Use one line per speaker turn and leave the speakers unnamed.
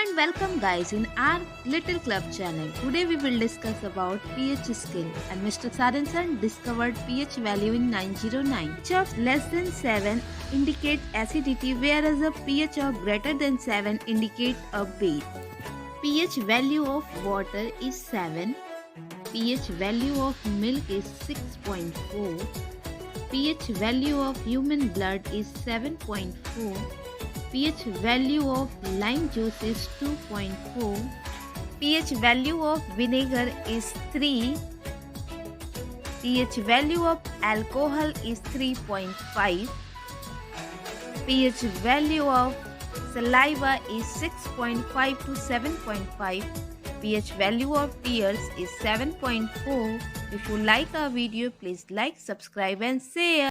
and welcome guys in our little club channel. Today we will discuss about pH scale, and Mr. Sarensan discovered pH value in 909. pH of less than 7 indicate acidity, whereas a pH of greater than 7 indicate a base. pH value of water is 7. pH value of milk is 6.4. pH value of human blood is 7.4. pH value of lime juice is 2.4. pH value of vinegar is 3. pH value of alcohol is 3.5. pH value of saliva is 6.5 to 7.5. pH value of tears is 7.4. If you like our video, please like, subscribe and share.